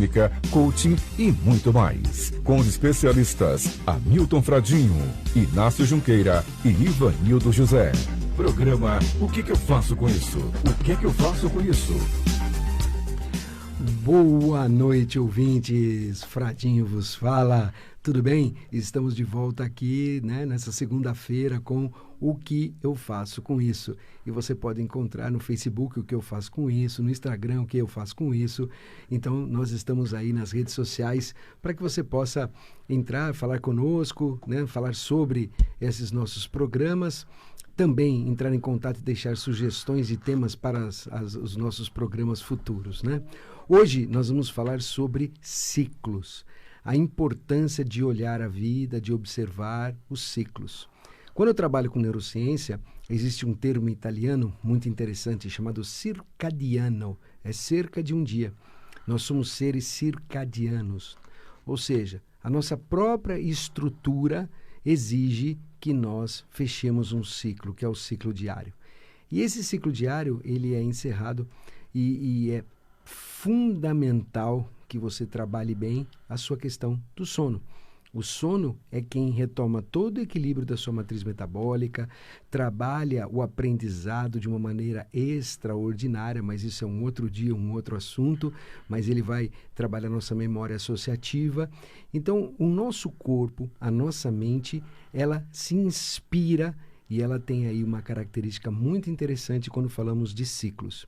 clínica, coaching e muito mais. Com os especialistas Hamilton Fradinho, Inácio Junqueira e Ivanildo José. Programa O que eu faço com isso? O que eu faço com isso? Boa noite, ouvintes. Fradinho vos fala. Tudo bem? Estamos de volta aqui, nessa segunda-feira com O que eu faço com isso. E você pode encontrar no Facebook O que eu faço com isso, no Instagram O que eu faço com isso. Então, nós estamos aí nas redes sociais para que você possa entrar, falar conosco, falar sobre esses nossos programas. Também entrar em contato e deixar sugestões de temas para os nossos programas futuros, Hoje nós vamos falar sobre ciclos, a importância de olhar a vida, de observar os ciclos. Quando eu trabalho com neurociência, existe um termo italiano muito interessante chamado circadiano, é cerca de um dia. Nós somos seres circadianos, ou seja, a nossa própria estrutura exige que nós fechemos um ciclo, que é o ciclo diário. E esse ciclo diário, ele é encerrado e é fundamental que você trabalhe bem a sua questão do sono. O sono é quem retoma todo o equilíbrio da sua matriz metabólica, trabalha o aprendizado de uma maneira extraordinária, mas isso é um outro dia, um outro assunto, mas ele vai trabalhar a nossa memória associativa. Então, o nosso corpo, a nossa mente, ela se inspira e ela tem aí uma característica muito interessante quando falamos de ciclos.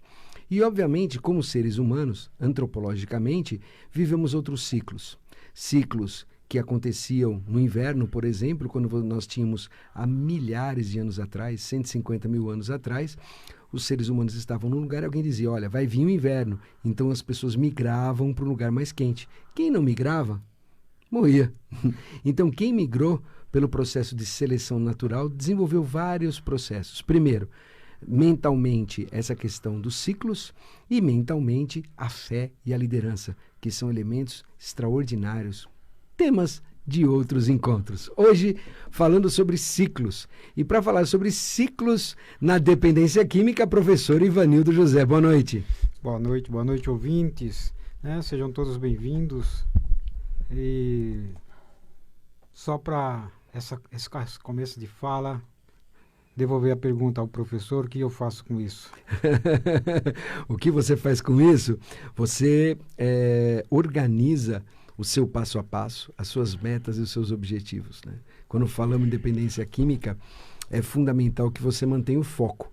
E, obviamente, como seres humanos, antropologicamente, vivemos outros ciclos. Ciclos que aconteciam no inverno, por exemplo, quando nós tínhamos há milhares de anos atrás, 150 mil anos atrás, os seres humanos estavam num lugar e alguém dizia, olha, vai vir o inverno. Então as pessoas migravam para um lugar mais quente. Quem não migrava, morria. Então quem migrou pelo processo de seleção natural desenvolveu vários processos. Primeiro, mentalmente essa questão dos ciclos e mentalmente a fé e a liderança, que são elementos extraordinários, temas de outros encontros. Hoje, falando sobre ciclos. E para falar sobre ciclos na dependência química, professor Ivanildo José. Boa noite. Boa noite, ouvintes. Sejam todos bem-vindos. E só para esse começo de fala, devolver a pergunta ao professor, o que eu faço com isso? O que você faz com isso? Você organiza o seu passo a passo, as suas metas e os seus objetivos. Quando falamos em dependência química, é fundamental que você mantenha o foco.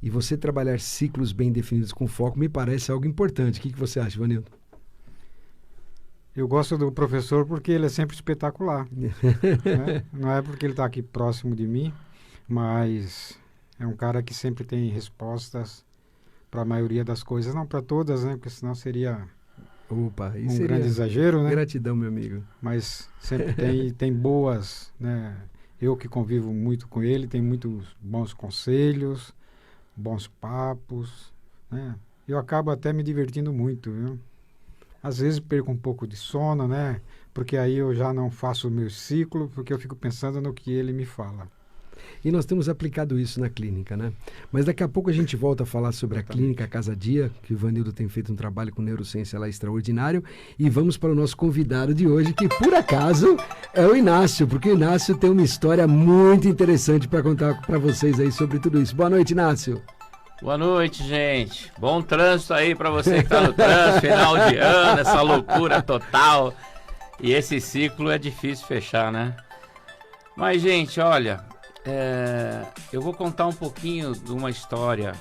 E você trabalhar ciclos bem definidos com foco me parece algo importante. O que você acha, Ivanildo? Eu gosto do professor porque ele é sempre espetacular. Não é porque ele está aqui próximo de mim, mas é um cara que sempre tem respostas para a maioria das coisas. Não para todas, porque senão seria... Opa, isso um grande exagero, Gratidão, meu amigo. Mas sempre tem boas, Eu que convivo muito com ele, tem muitos bons conselhos, bons papos, Eu acabo até me divertindo muito, viu? Às vezes perco um pouco de sono, Porque aí eu já não faço o meu ciclo, porque eu fico pensando no que ele me fala. E nós temos aplicado isso na clínica, Mas daqui a pouco a gente volta a falar sobre a clínica Casa Dia, que o Ivanildo tem feito um trabalho com neurociência lá extraordinário. E vamos para o nosso convidado de hoje, que por acaso é o Inácio, porque o Inácio tem uma história muito interessante para contar para vocês aí sobre tudo isso. Boa noite, Inácio. Boa noite, gente. Bom trânsito aí para você que está no trânsito, final de ano, essa loucura total. E esse ciclo é difícil fechar, Mas, gente, olha... eu vou contar um pouquinho de uma história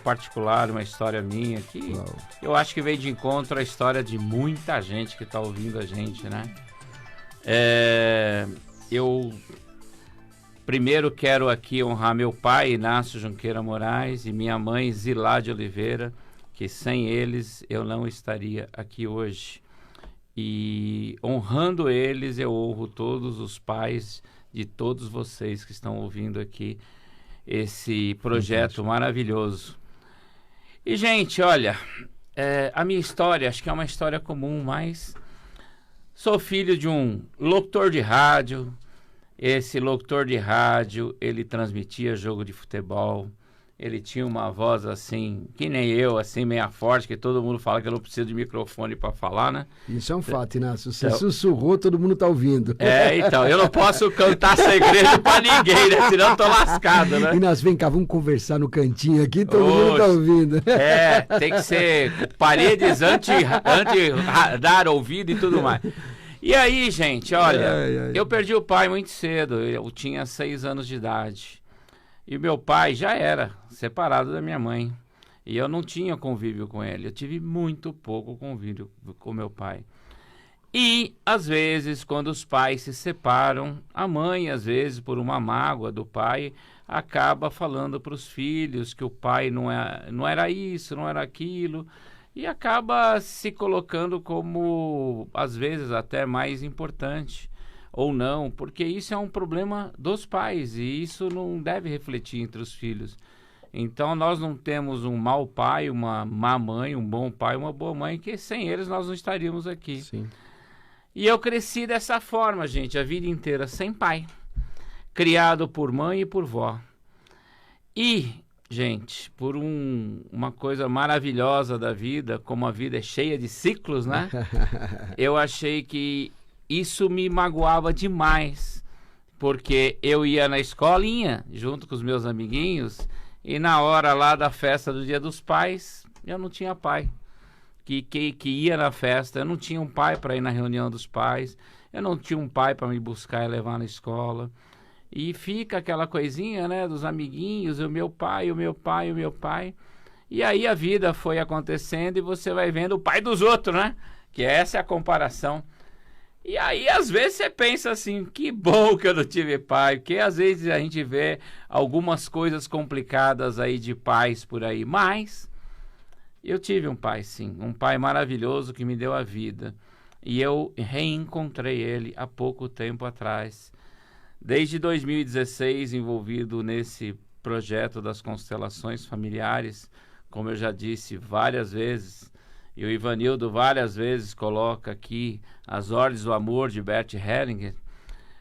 particular, uma história minha que eu acho que veio de encontro à história de muita gente que está ouvindo a gente, Eu primeiro quero aqui honrar meu pai, Inácio Junqueira Moraes, e minha mãe, Zilá de Oliveira, que sem eles eu não estaria aqui hoje. E honrando eles, eu honro todos os pais de todos vocês que estão ouvindo aqui esse projeto maravilhoso. E, gente, olha, a minha história, acho que é uma história comum, mas sou filho de um locutor de rádio. Esse locutor de rádio, ele transmitia jogo de futebol, Ele tinha uma voz assim, que nem eu, assim, meia forte, que todo mundo fala que eu não preciso de microfone para falar, né? Isso é um fato, Inácio. Você Então, sussurrou, todo mundo tá ouvindo. então, eu não posso cantar segredo para ninguém, né? Senão eu tô lascado, né? Inácio, vem cá, vamos conversar no cantinho aqui, todo mundo tá Oxe, ouvindo. tem que ser paredes anti-dar ouvido e tudo mais. E aí, gente, olha, eu perdi o pai muito cedo, eu tinha 6 anos de idade. E meu pai já era separado da minha mãe. E eu não tinha convívio com ele. Eu tive muito pouco convívio com meu pai. E, às vezes, quando os pais se separam, a mãe, às vezes, por uma mágoa do pai, acaba falando para os filhos que o pai não era isso, não era aquilo. E acaba se colocando como, às vezes, até mais importante. Ou não, porque isso é um problema dos pais e isso não deve refletir entre os filhos. Então nós não temos um mau pai, uma má mãe, um bom pai, uma boa mãe, que sem eles nós não estaríamos aqui. Sim. E eu cresci dessa forma, gente, a vida inteira sem pai, criado por mãe e por vó. E, gente, por uma coisa maravilhosa da vida, como a vida é cheia de ciclos, né? Eu achei que isso me magoava demais, porque eu ia na escolinha, junto com os meus amiguinhos, e na hora lá da festa do Dia dos Pais, eu não tinha pai que ia na festa, eu não tinha um pai para ir na reunião dos pais, eu não tinha um pai para me buscar e levar na escola. E fica aquela coisinha, né, dos amiguinhos, o meu pai, o meu pai, o meu pai. E aí a vida foi acontecendo e você vai vendo o pai dos outros, né? Que essa é a comparação. E aí, às vezes, você pensa assim, que bom que eu não tive pai, porque às vezes a gente vê algumas coisas complicadas aí de pais por aí, mas eu tive um pai, sim, um pai maravilhoso que me deu a vida, e eu reencontrei ele há pouco tempo atrás. Desde 2016, envolvido nesse projeto das constelações familiares, como eu já disse várias vezes, e o Ivanildo várias vezes coloca aqui As Ordens do Amor, de Bert Hellinger.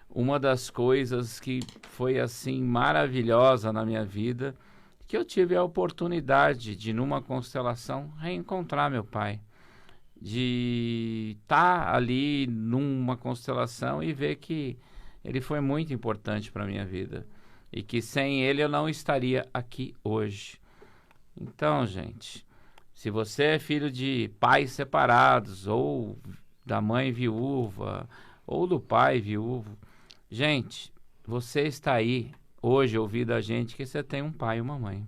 Uma das coisas que foi assim maravilhosa na minha vida, que eu tive a oportunidade de, numa constelação, reencontrar meu pai. De estar ali numa constelação e ver que ele foi muito importante para a minha vida. E que sem ele eu não estaria aqui hoje. Então, gente, se você é filho de pais separados, ou da mãe viúva, ou do pai viúvo, gente, você está aí hoje ouvindo a gente que você tem um pai e uma mãe.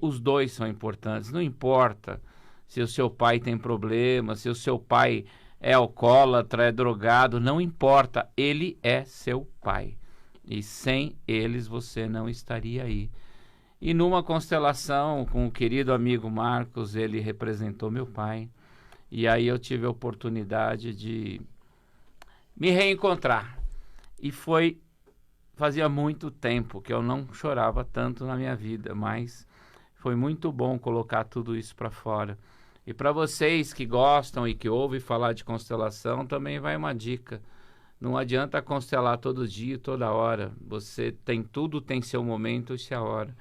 Os dois são importantes, não importa se o seu pai tem problema, se o seu pai é alcoólatra, é drogado, não importa, ele é seu pai. E sem eles você não estaria aí. E numa constelação com o querido amigo Marcos, ele representou meu pai. E aí eu tive a oportunidade de me reencontrar. E fazia muito tempo que eu não chorava tanto na minha vida, mas foi muito bom colocar tudo isso para fora. E para vocês que gostam e que ouvem falar de constelação, também vai uma dica. Não adianta constelar todo dia, toda hora. Você tem tudo, tem seu momento e sua hora.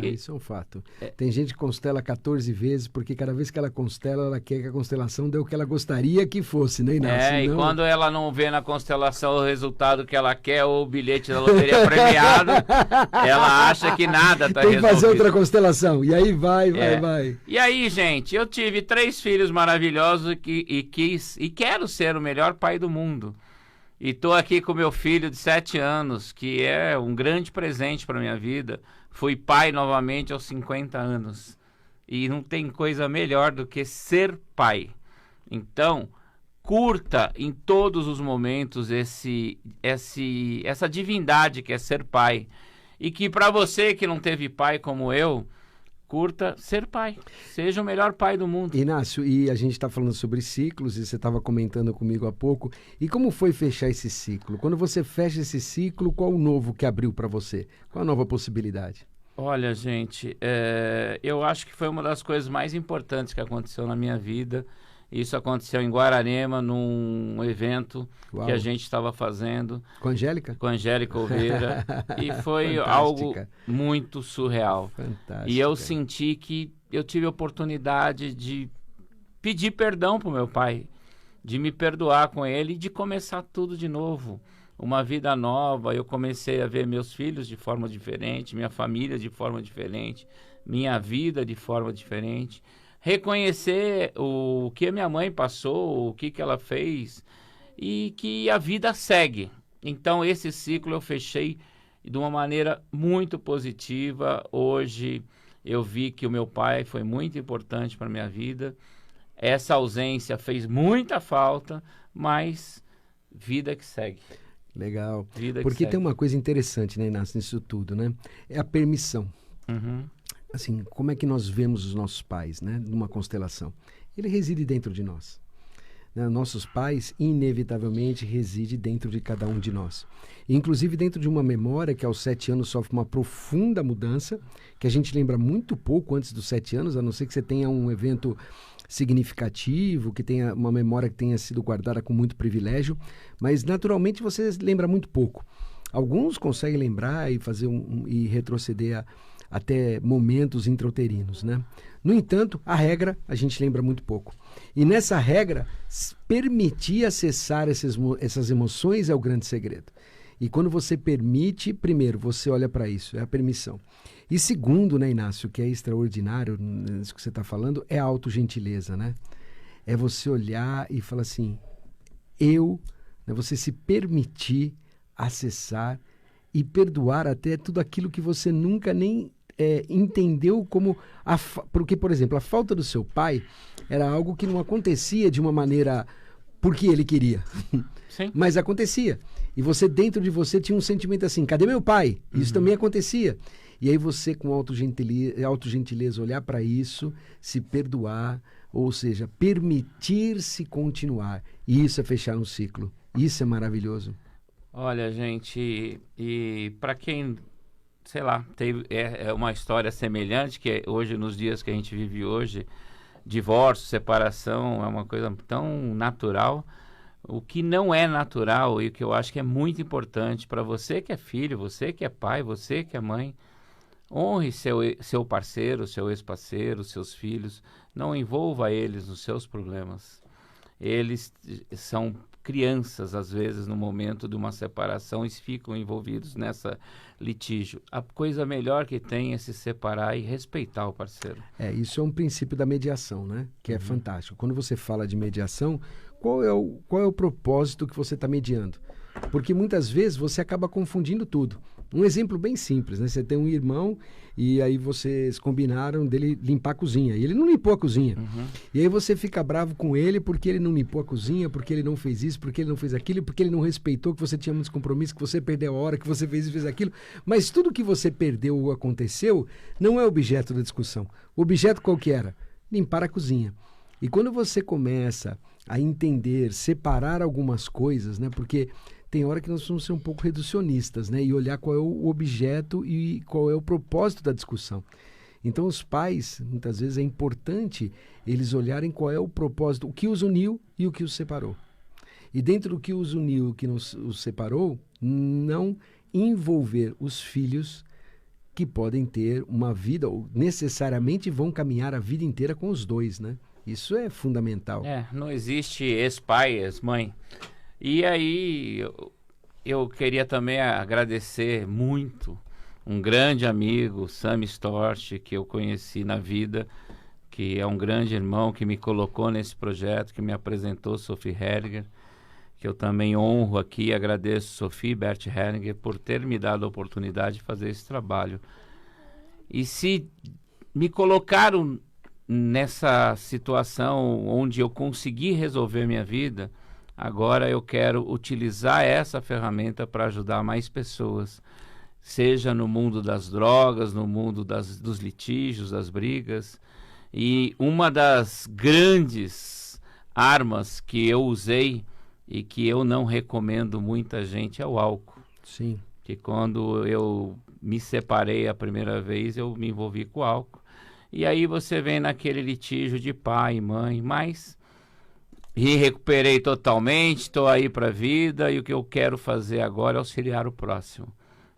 Isso é um fato. Tem gente que constela 14 vezes, porque cada vez que ela constela, ela quer que a constelação dê o que ela gostaria que fosse, né, Inácio? E quando ela não vê na constelação o resultado que ela quer, ou o bilhete da loteria premiado, ela acha que nada está resolvido. Tem que fazer outra constelação. E aí vai. E aí, gente, eu tive 3 filhos maravilhosos e quero ser o melhor pai do mundo. E estou aqui com meu filho de 7 anos, que é um grande presente para minha vida. Fui pai novamente aos 50 anos. E não tem coisa melhor do que ser pai. Então, curta em todos os momentos essa divindade que é ser pai. E que para você que não teve pai como eu, curta ser pai. Seja o melhor pai do mundo. Inácio, e a gente está falando sobre ciclos, e você estava comentando comigo há pouco. E como foi fechar esse ciclo? Quando você fecha esse ciclo, qual o novo que abriu para você? Qual a nova possibilidade? Olha, gente, eu acho que foi uma das coisas mais importantes que aconteceu na minha vida. Isso aconteceu em Guararema, num evento Uau. que a gente estava fazendo Com a Angélica? com a Angélica Oliveira, e foi Fantástica. algo muito surreal. Fantástica. E eu senti que eu tive a oportunidade de pedir perdão para o meu pai, de me perdoar com ele e de começar tudo de novo. Uma vida nova. Eu comecei a ver meus filhos de forma diferente, minha família de forma diferente, minha vida de forma diferente. Reconhecer o que a minha mãe passou, o que ela fez e que a vida segue. Então esse ciclo eu fechei de uma maneira muito positiva. Hoje eu vi que o meu pai foi muito importante para a minha vida. Essa ausência fez muita falta, mas vida que segue. Legal. Vida que Porque segue. tem uma coisa interessante, né, Inácio, nisso tudo, né? É a permissão. Uhum. Assim, como é que nós vemos os nossos pais, né, numa constelação? Ele reside dentro de nós. Né? Nossos pais, inevitavelmente, residem dentro de cada um de nós. Inclusive dentro de uma memória que aos 7 anos sofre uma profunda mudança, que a gente lembra muito pouco antes dos 7 anos, a não ser que você tenha um evento significativo, que tenha uma memória que tenha sido guardada com muito privilégio, mas naturalmente você lembra muito pouco. Alguns conseguem lembrar e fazer e retroceder até momentos intrauterinos, né? No entanto, a regra a gente lembra muito pouco. E nessa regra, permitir acessar essas emoções é o grande segredo. E quando você permite, primeiro, você olha para isso, é a permissão. E segundo, né, Inácio, que é extraordinário, isso que você está falando, é a autogentileza, né? É você olhar e falar assim, né, você se permitir acessar e perdoar até tudo aquilo que você nunca nem entendeu como... Porque, por exemplo, a falta do seu pai era algo que não acontecia de uma maneira porque ele queria. Sim. Mas acontecia. E você, dentro de você, tinha um sentimento assim, cadê meu pai? Isso também acontecia. E aí você, com autogentileza, olhar para isso, se perdoar, ou seja, permitir-se continuar. E isso é fechar um ciclo. Isso é maravilhoso. Olha, gente, e para quem, sei lá, é uma história semelhante, que hoje, nos dias que a gente vive hoje, divórcio, separação, é uma coisa tão natural. O que não é natural e o que eu acho que é muito importante para você que é filho, você que é pai, você que é mãe, honre seu parceiro, seu ex-parceiro, seus filhos, não envolva eles nos seus problemas. Eles são crianças, às vezes, no momento de uma separação, e ficam envolvidos nessa litígio. A coisa melhor que tem é se separar e respeitar o parceiro. Isso é um princípio da mediação, né? Que é fantástico. Quando você fala de mediação, qual é o propósito que você está mediando? Porque muitas vezes você acaba confundindo tudo. Um exemplo bem simples, né? Você tem um irmão e aí vocês combinaram dele limpar a cozinha. E ele não limpou a cozinha. E aí você fica bravo com ele porque ele não limpou a cozinha, porque ele não fez isso, porque ele não fez aquilo, porque ele não respeitou que você tinha muitos compromissos, que você perdeu a hora, que você fez isso, fez aquilo. Mas tudo que você perdeu ou aconteceu não é objeto da discussão. O objeto qual que era? Limpar a cozinha. E quando você começa a entender, separar algumas coisas, né? Porque tem hora que nós vamos ser um pouco reducionistas, né? E olhar qual é o objeto e qual é o propósito da discussão. Então, os pais, muitas vezes, é importante eles olharem qual é o propósito, o que os uniu e o que os separou. E dentro do que os uniu e o que os separou, não envolver os filhos que podem ter uma vida, ou necessariamente vão caminhar a vida inteira com os dois, né? Isso é fundamental. Não existe ex-pai, ex-mãe. E aí, eu queria também agradecer muito um grande amigo, Sam Storch, que eu conheci na vida, que é um grande irmão que me colocou nesse projeto, que me apresentou Sophie Herger, que eu também honro aqui e agradeço Sophie Bert Herger por ter me dado a oportunidade de fazer esse trabalho. E se me colocaram nessa situação onde eu consegui resolver minha vida, agora eu quero utilizar essa ferramenta para ajudar mais pessoas, seja no mundo das drogas, no mundo dos litígios, das brigas. E uma das grandes armas que eu usei e que eu não recomendo muita gente é o álcool. Sim. Que quando eu me separei a primeira vez, eu me envolvi com o álcool. E aí você vem naquele litígio de pai e mãe, mas E recuperei totalmente, estou aí para a vida e o que eu quero fazer agora é auxiliar o próximo.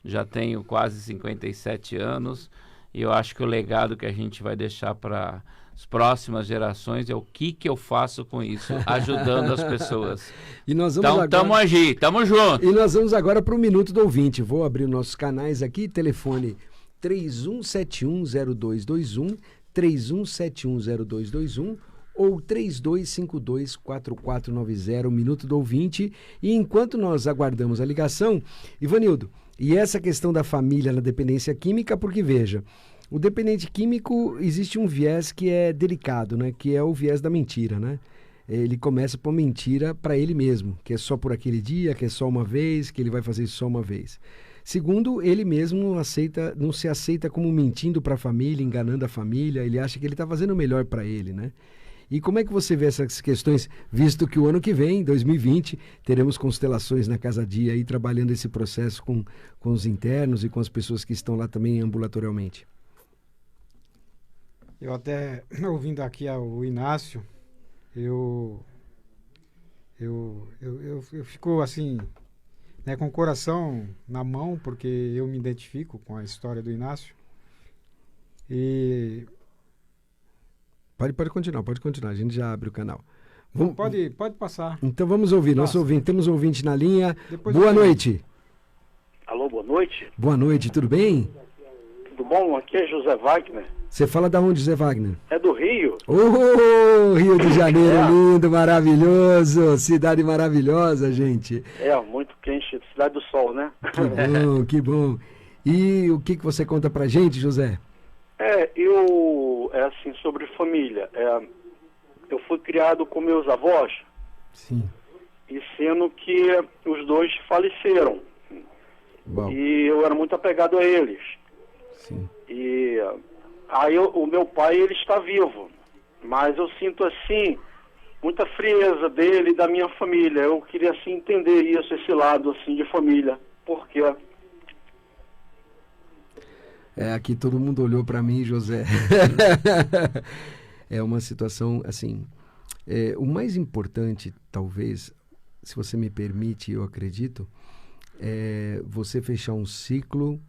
Já tenho quase 57 anos e eu acho que o legado que a gente vai deixar para as próximas gerações é o que eu faço com isso, ajudando as pessoas. E nós vamos então, agora... tamo aí, tamo junto. E nós vamos agora para o Minuto do Ouvinte. Vou abrir nossos canais aqui, telefone 31710221, 31710221 ou 3252-4490, Minuto do Ouvinte. E enquanto nós aguardamos a ligação, Ivanildo, e essa questão da família na dependência química, porque veja, o dependente químico existe um viés que é delicado, né? Que é o viés da mentira, né? Ele começa por mentira para ele mesmo, que é só por aquele dia, que é só uma vez, que ele vai fazer isso só uma vez. Segundo, ele mesmo não se aceita como mentindo para a família, enganando a família, ele acha que ele está fazendo o melhor para ele, né? E como é que você vê essas questões, visto que o ano que vem, 2020, teremos constelações na Casa Dia aí trabalhando esse processo com os internos e com as pessoas que estão lá também ambulatorialmente? Eu até, ouvindo aqui o Inácio, eu fico assim, né, com o coração na mão, porque eu me identifico com a história do Inácio. E... Pode continuar, a gente já abre o canal. Pode passar. Então vamos ouvir, nosso ouvinte. Temos um ouvinte na linha. Boa noite. Alô, boa noite. Boa noite, tudo bem? Tudo bom? Aqui é José Wagner. Você fala da onde, José Wagner? É do Rio. Rio de Janeiro, lindo, maravilhoso, cidade maravilhosa, gente. Muito quente, cidade do sol, né? Que bom, que bom. E o que você conta pra gente, José? Assim, sobre família. Eu fui criado com meus avós. Sim. E sendo que os dois faleceram. Bom. E eu era muito apegado a eles. Sim. E aí o meu pai, ele está vivo. Mas eu sinto, assim, muita frieza dele e da minha família. Eu queria, assim, entender isso, esse lado, assim, de família. Por quê? Aqui todo mundo olhou para mim, José. É uma situação, assim... o mais importante, talvez, se você me permite, eu acredito, é você fechar um ciclo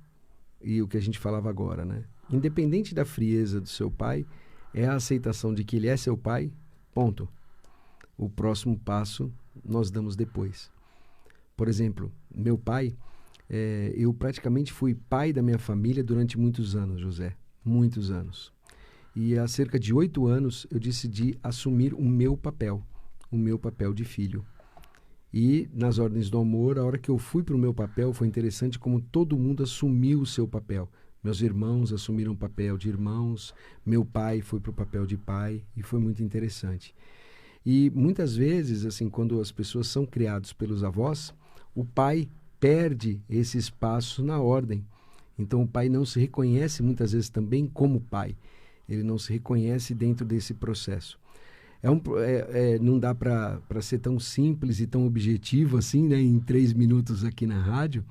e o que a gente falava agora, né? Independente da frieza do seu pai, é a aceitação de que ele é seu pai, ponto. O próximo passo nós damos depois. Por exemplo, meu pai... eu praticamente fui pai da minha família durante muitos anos, José. Muitos anos. E há cerca de 8 anos eu decidi assumir o meu papel de filho. E nas Ordens do Amor, a hora que eu fui para o meu papel, foi interessante como todo mundo assumiu o seu papel. Meus irmãos assumiram o papel de irmãos, meu pai foi para o papel de pai, e foi muito interessante. E muitas vezes, assim, quando as pessoas são criadas pelos avós, o pai perde esse espaço na ordem. Então o pai não se reconhece muitas vezes também como pai. Ele não se reconhece dentro desse processo. Não dá para ser tão simples e tão objetivo assim, né, em 3 minutos aqui na rádio,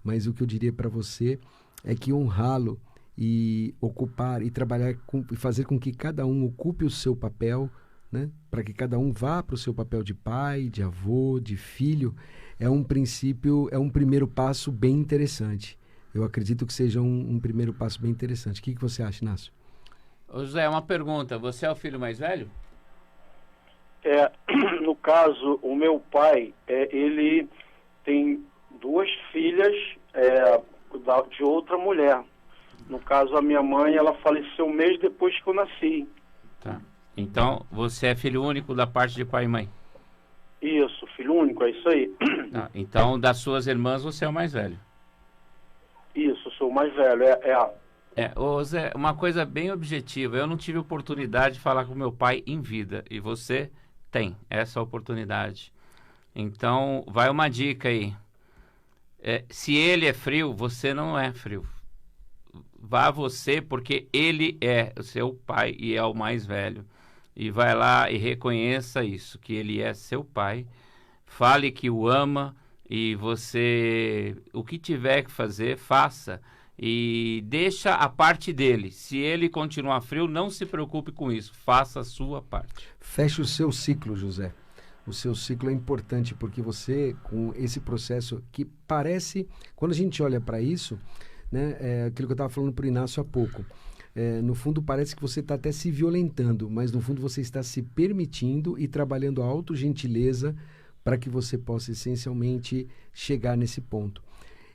mas o que eu diria para você é que honrá-lo e ocupar e trabalhar e fazer com que cada um ocupe o seu papel, né, para que cada um vá para o seu papel de pai, de avô, de filho, é um primeiro passo bem interessante. Eu acredito que seja um primeiro passo bem interessante. O que você acha, Inácio? Ô José, uma pergunta. Você é o filho mais velho? No caso, o meu pai, ele tem 2 filhas de outra mulher. No caso, a minha mãe, ela faleceu um mês depois que eu nasci. Tá. Então, você é filho único da parte de pai e mãe? Isso, filho único, é isso aí. Ah, então, das suas irmãs, você é o mais velho? Isso, sou o mais velho, Ô Zé, uma coisa bem objetiva. Eu não tive oportunidade de falar com meu pai em vida. E você tem essa oportunidade. Então, vai uma dica aí. Se ele é frio, você não é frio. Vá você, porque ele é o seu pai e é o mais velho. E vai lá e reconheça isso, que ele é seu pai. Fale que o ama e você, o que tiver que fazer, faça. E deixa a parte dele. Se ele continuar frio, não se preocupe com isso. Faça a sua parte. Feche o seu ciclo, José. o seu ciclo é importante, porque você, com esse processo que parece, quando a gente olha para isso, né, aquilo que eu estava falando para o Inácio há pouco, no fundo parece que você está até se violentando, mas no fundo você está se permitindo e trabalhando a autogentileza para que você possa essencialmente chegar nesse ponto.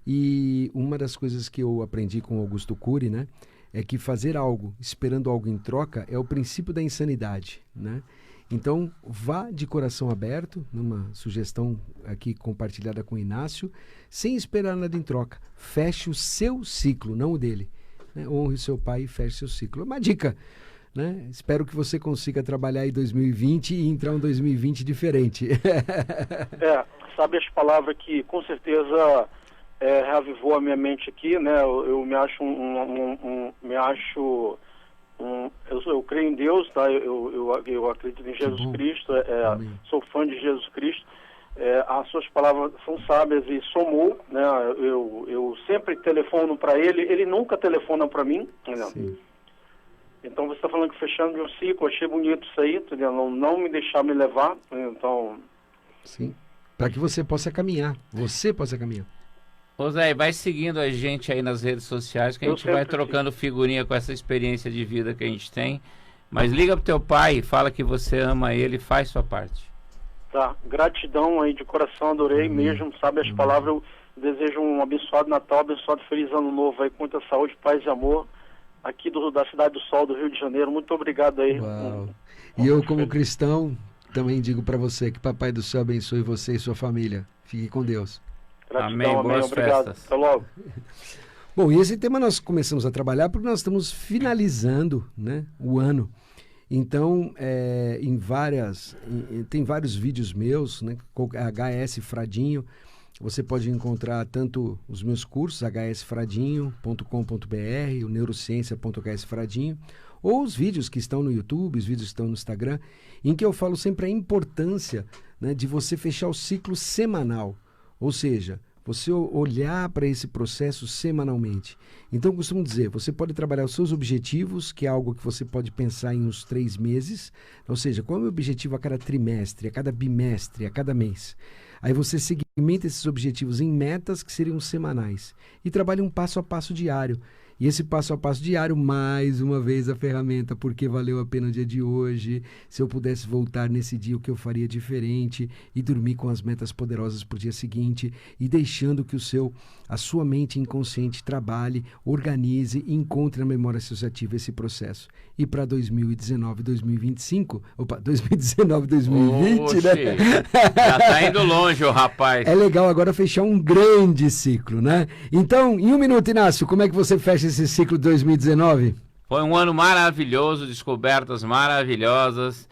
E uma das coisas que eu aprendi com Augusto Cury, né, é que fazer algo esperando algo em troca é o princípio da insanidade, né? Então, vá de coração aberto, numa sugestão aqui compartilhada com o Inácio, sem esperar nada em troca. Feche o seu ciclo, não o dele. Né? Honre o seu pai e feche seu ciclo. Uma dica, né? Espero que você consiga trabalhar em 2020 e entrar em 2020 diferente. Sabe as palavras que com certeza reavivou a minha mente aqui, né? Eu me acho eu creio em Deus, tá? Eu acredito em Jesus Cristo, sou fã de Jesus Cristo. As suas palavras são sábias e somou, né? Eu sempre telefono para ele nunca telefona para mim, entendeu? Então você está falando que fechando de um ciclo, achei bonito isso aí, entendeu? Não me deixar me levar, então... Sim, para que você possa caminhar, Ô Zé, vai seguindo a gente aí nas redes sociais, que a gente vai trocando figurinha com essa experiência de vida que a gente tem. Mas liga pro teu pai e fala que você ama ele e faz sua parte. Tá, gratidão aí de coração, adorei mesmo, sabe as palavras. Eu desejo um abençoado Natal, abençoado feliz ano novo aí, com muita saúde, paz e amor, aqui da Cidade do Sol, do Rio de Janeiro. Muito obrigado aí. E eu, como cristão, também digo para você que Papai do Céu abençoe você e sua família. Fique com Deus. Gratidão, amém, boas obrigado. festas. Até logo. Bom, e esse tema nós começamos a trabalhar porque nós estamos finalizando, né, o ano. Então, tem vários vídeos meus, né, HS Fradinho. Você pode encontrar tanto os meus cursos, hsfradinho.com.br, o neurociência.hsfradinho, ou os vídeos que estão no YouTube, os vídeos que estão no Instagram, em que eu falo sempre a importância, né, de você fechar o ciclo semanal. Ou seja, você olhar para esse processo semanalmente. Então, eu costumo dizer, você pode trabalhar os seus objetivos, que é algo que você pode pensar em uns 3 meses. Ou seja, qual é o meu objetivo a cada trimestre, a cada bimestre, a cada mês? Aí você segmenta esses objetivos em metas que seriam semanais. E trabalha um passo a passo diário. E esse passo a passo diário, mais uma vez a ferramenta, porque valeu a pena o dia de hoje, se eu pudesse voltar nesse dia, o que eu faria diferente, e dormir com as metas poderosas para o dia seguinte, e deixando que a sua mente inconsciente trabalhe, organize e encontre na memória associativa esse processo. E para 2019, 2025, 2019, Oxe, né? Já tá indo longe, o rapaz. É legal agora fechar um grande ciclo, né? Então, em 1 minuto, Inácio, como é que você fecha esse ciclo de 2019? Foi um ano maravilhoso, descobertas maravilhosas.